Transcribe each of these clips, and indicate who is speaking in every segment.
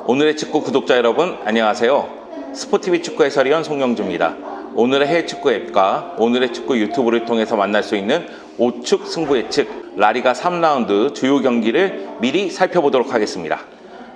Speaker 1: 오늘의 축구 구독자 여러분 안녕하세요. 스포티비 축구 해설위원 송영주입니다. 오늘의 해외 축구 앱과 오늘의 축구 유튜브를 통해서 만날 수 있는 우측 승부 예측 라리가 3라운드 주요 경기를 미리 살펴보도록 하겠습니다.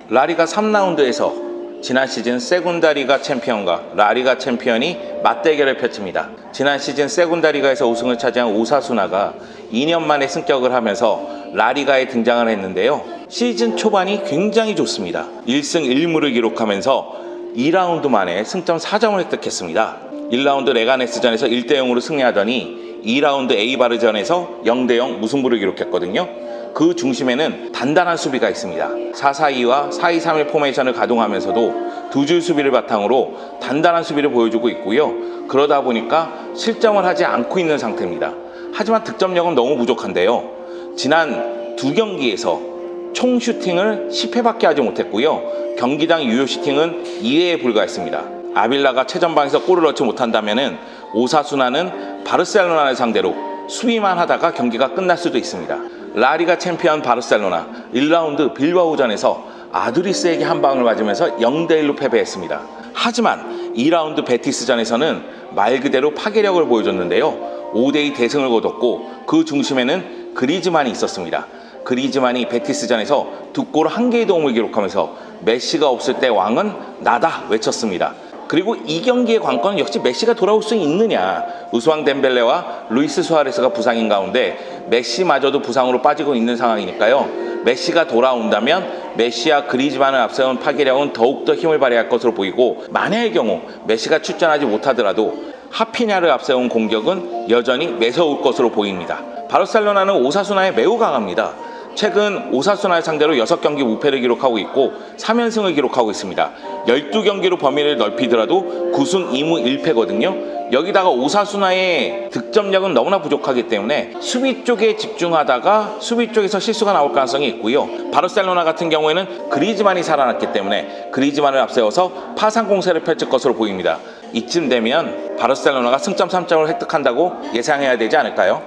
Speaker 1: 라리가 3라운드에서 지난 시즌 세군다리가 챔피언과 라리가 챔피언이 맞대결을 펼칩니다. 지난 시즌 세군다리가에서 우승을 차지한 오사수나가 2년 만에 승격을 하면서 라리가에 등장을 했는데요. 시즌 초반이 굉장히 좋습니다. 1승 1무를 기록하면서 2라운드 만에 승점 4점을 획득했습니다. 1라운드 레가네스전에서 1대0으로 승리하더니 2라운드 에이바르전에서 0대0 무승부를 기록했거든요. 그 중심에는 단단한 수비가 있습니다. 4-4-2와 4-2-3-1 포메이션을 가동하면서도 두 줄 수비를 바탕으로 단단한 수비를 보여주고 있고요. 그러다 보니까 실점을 하지 않고 있는 상태입니다. 하지만 득점력은 너무 부족한데요. 지난 두 경기에서 총 슈팅을 10회밖에 하지 못했고요. 경기당 유효 슈팅은 2회에 불과했습니다. 아빌라가 최전방에서 골을 넣지 못한다면 오사수나는 바르셀로나를 상대로 수비만 하다가 경기가 끝날 수도 있습니다. 라리가 챔피언 바르셀로나 1라운드 빌바오전에서 아두리스에게 한 방을 맞으면서 0대1로 패배했습니다. 하지만 2라운드 베티스전에서는 말 그대로 파괴력을 보여줬는데요. 5대2 대승을 거뒀고 그 중심에는 그리즈만이 있었습니다. 그리즈만이 베티스전에서 두 골 1개의 도움을 기록하면서 메시가 없을 때 왕은 나다 외쳤습니다. 그리고 이 경기의 관건은 역시 메시가 돌아올 수 있느냐. 우스왕 덴벨레와 루이스 수아레스가 부상인 가운데 메시마저도 부상으로 빠지고 있는 상황이니까요. 메시가 돌아온다면 메시와 그리즈만을 앞세운 파괴력은 더욱더 힘을 발휘할 것으로 보이고, 만약의 경우 메시가 출전하지 못하더라도 하피냐를 앞세운 공격은 여전히 매서울 것으로 보입니다. 바르셀로나는 오사수나에 매우 강합니다. 최근 오사수나를 상대로 6경기 무패를 기록하고 있고 3연승을 기록하고 있습니다. 12경기로 범위를 넓히더라도 9승 2무 1패거든요. 여기다가 오사수나의 득점력은 너무나 부족하기 때문에 수비 쪽에 집중하다가 수비 쪽에서 실수가 나올 가능성이 있고요. 바르셀로나 같은 경우에는 그리즈만이 살아났기 때문에 그리즈만을 앞세워서 파상 공세를 펼칠 것으로 보입니다. 이쯤 되면 바르셀로나가 승점 3점을 획득한다고 예상해야 되지 않을까요?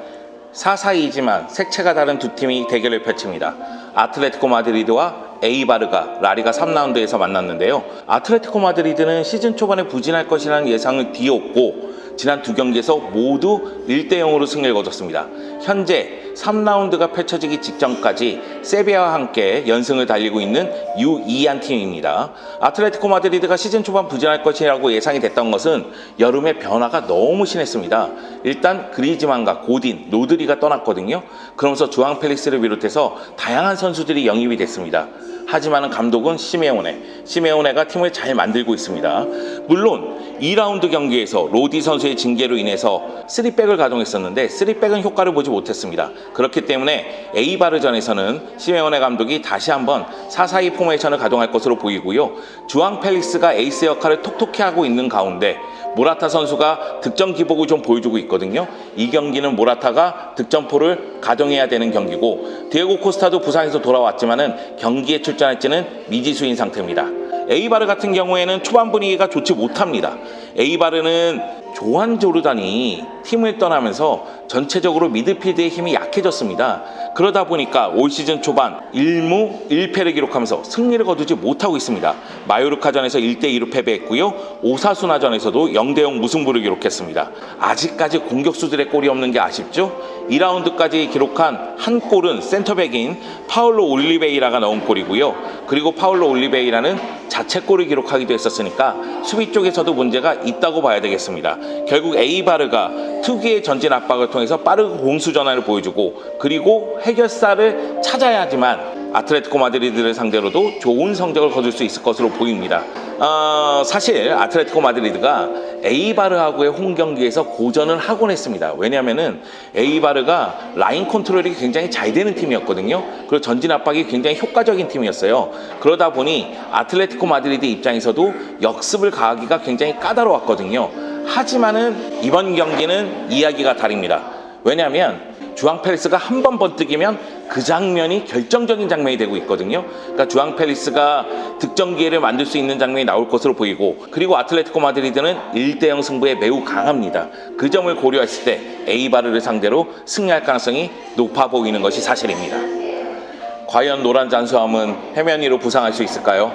Speaker 1: 4-4-2지만 색채가 다른 두 팀이 대결을 펼칩니다. 아틀레티코 마드리드와 에이바르가 라리가 3라운드에서 만났는데요. 아틀레티코 마드리드는 시즌 초반에 부진할 것이라는 예상을 뒤엎고 지난 두 경기에서 모두 1대0으로 승리를 거뒀습니다. 현재 3라운드가 펼쳐지기 직전까지 세비야와 함께 연승을 달리고 있는 유이한 팀입니다. 아틀레티코 마드리드가 시즌 초반 부진할 것이라고 예상이 됐던 것은 여름의 변화가 너무 심했습니다. 일단 그리즈만과 고딘, 로드리가 떠났거든요. 그러면서 주앙 펠릭스를 비롯해서 다양한 선수들이 영입이 됐습니다. 하지만 감독은 시메오네가 팀을 잘 만들고 있습니다. 물론 2라운드 경기에서 로디 선수의 징계로 인해서 3백을 가동했었는데 3백은 효과를 보지 못했습니다. 그렇기 때문에 에이바르전에서는 시메오네 감독이 다시 한번 4-4-2 포메이션을 가동할 것으로 보이고요. 주앙 펠릭스가 에이스 역할을 톡톡히 하고 있는 가운데 모라타 선수가 득점 기복을 좀 보여주고 있거든요. 이 경기는 모라타가 득점포를 가동해야 되는 경기고, 디에고 코스타도 부상에서 돌아왔지만은 경기에 출전할지는 미지수인 상태입니다. 에이바르 같은 경우에는 초반 분위기가 좋지 못합니다. 에이바르는 조한 조르단이 팀을 떠나면서 전체적으로 미드필드의 힘이 약해졌습니다. 그러다 보니까 올 시즌 초반 1무 1패를 기록하면서 승리를 거두지 못하고 있습니다. 마요르카전에서 1대2로 패배했고요. 오사수나전에서도 0대0 무승부를 기록했습니다. 아직까지 공격수들의 골이 없는 게 아쉽죠? 2라운드까지 기록한 한 골은 센터백인 파울로 올리베이라가 넣은 골이고요. 그리고 파울로 올리베이라는 자책골을 기록하기도 했었으니까 수비 쪽에서도 문제가 있다고 봐야 되겠습니다. 결국 에이바르가 특유의 전진 압박을 통해서 빠르고 공수 전환을 보여주고, 그리고 해결사를 찾아야 하지만 아틀레티코 마드리드를 상대로도 좋은 성적을 거둘 수 있을 것으로 보입니다. 사실 아틀레티코 마드리드가 에이바르하고의 홈 경기에서 고전을 하곤 했습니다. 왜냐하면은 에이바르가 라인 컨트롤이 굉장히 잘 되는 팀이었거든요. 그리고 전진 압박이 굉장히 효과적인 팀이었어요. 그러다 보니 아틀레티코 마드리드 입장에서도 역습을 가하기가 굉장히 까다로웠거든요. 하지만은 이번 경기는 이야기가 다릅니다. 왜냐하면 주앙 펠릭스가 한 번 번뜩이면 그 장면이 결정적인 장면이 되고 있거든요. 그러니까 주앙 펠릭스가 득점 기회를 만들 수 있는 장면이 나올 것으로 보이고, 그리고 아틀레티코 마드리드는 1대0 승부에 매우 강합니다. 그 점을 고려했을 때 에이바르를 상대로 승리할 가능성이 높아 보이는 것이 사실입니다. 과연 노란 잔수함은 해면 위로 부상할 수 있을까요?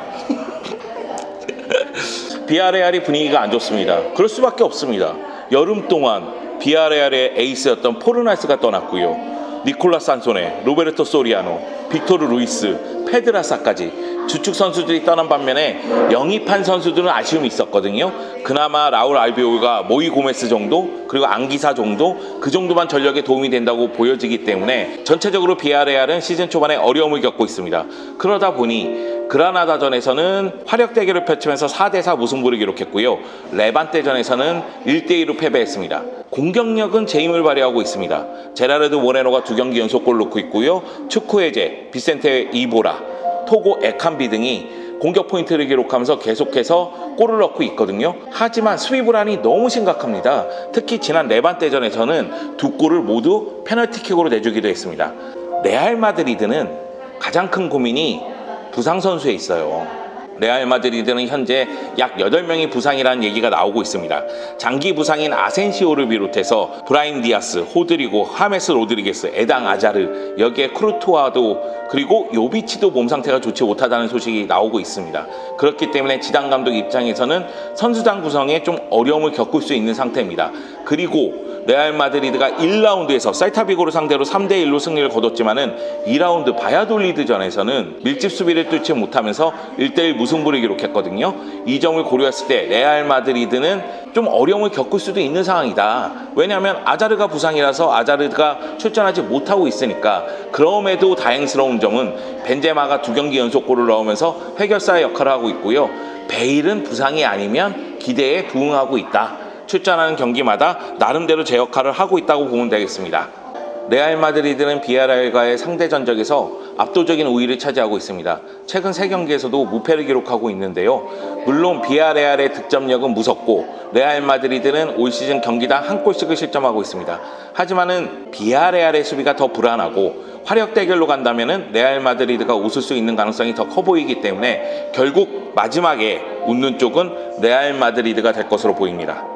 Speaker 1: 비아레알이 분위기가 안 좋습니다. 그럴 수밖에 없습니다. 여름 동안 비아레알의 에이스였던 포르나스가 떠났고요. 니콜라스 안소네, 로베르토 소리아노, 빅토르 루이스, 페드라사까지 주축 선수들이 떠난 반면에 영입한 선수들은 아쉬움이 있었거든요. 그나마 라울 알비올과 모이 고메스 정도, 그리고 앙기사 정도, 그 정도만 전력에 도움이 된다고 보여지기 때문에 전체적으로 비아레알은 시즌 초반에 어려움을 겪고 있습니다. 그러다 보니 그라나다전에서는 화력 대결을 펼치면서 4대4 무승부를 기록했고요. 레반테전에서는 1대2로 패배했습니다. 공격력은 제 힘을 발휘하고 있습니다. 제라르드 모레노가 2경기 연속골 넣고 있고요. 축구의 제, 비센테 이보라, 토고 에칸비 등이 공격 포인트를 기록하면서 계속해서 골을 넣고 있거든요. 하지만 수비 불안이 너무 심각합니다. 특히 지난 레반테전에서는 2골을 모두 페널티킥으로 내주기도 했습니다. 레알 마드리드는 가장 큰 고민이 부상 선수에 있어요. 레알 마드리드는 현재 약 8명이 부상이라는 얘기가 나오고 있습니다. 장기 부상인 아센시오를 비롯해서 브라임 디아스, 호드리고, 하메스 로드리게스, 에당 아자르, 여기에 크루투아도, 그리고 요비치도 몸 상태가 좋지 못하다는 소식이 나오고 있습니다. 그렇기 때문에 지단 감독 입장에서는 선수단 구성에 좀 어려움을 겪을 수 있는 상태입니다. 그리고 레알 마드리드가 1라운드에서 셀타비고를 상대로 3대1로 승리를 거뒀지만은 2라운드 바야돌리드전에서는 밀집 수비를 뚫지 못하면서 1대1 무승부를 기록했거든요. 이 점을 고려했을 때 레알 마드리드는 좀 어려움을 겪을 수도 있는 상황이다. 왜냐하면 아자르가 부상이라서 아자르가 출전하지 못하고 있으니까. 그럼에도 다행스러운 점은 벤제마가 2경기 연속골을 넣으면서 해결사의 역할을 하고 있고요. 베일은 부상이 아니면 기대에 부응하고 있다. 출전하는 경기마다 나름대로 제 역할을 하고 있다고 보면 되겠습니다. 레알 마드리드는 비아레알과의 상대 전적에서 압도적인 우위를 차지하고 있습니다. 최근 3경기에서도 무패를 기록하고 있는데요. 물론 비아레알의 득점력은 무섭고 레알 마드리드는 올 시즌 경기당 1골씩을 실점하고 있습니다. 하지만은 비아레알의 수비가 더 불안하고 화력 대결로 간다면은 레알 마드리드가 웃을 수 있는 가능성이 더 커 보이기 때문에 결국 마지막에 웃는 쪽은 레알 마드리드가 될 것으로 보입니다.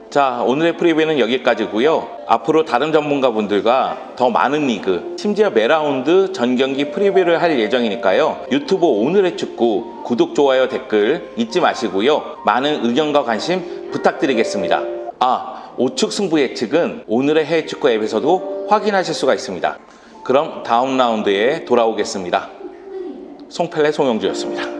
Speaker 1: 자, 오늘의 프리뷰는 여기까지고요. 앞으로 다른 전문가분들과 더 많은 리그, 심지어 매라운드 전 경기 프리뷰를 할 예정이니까요. 유튜브 오늘의 축구 구독, 좋아요, 댓글 잊지 마시고요. 많은 의견과 관심 부탁드리겠습니다. 우측 승부 예측은 오늘의 해외 축구 앱에서도 확인하실 수가 있습니다. 그럼 다음 라운드에 돌아오겠습니다. 송펠레 송영주였습니다.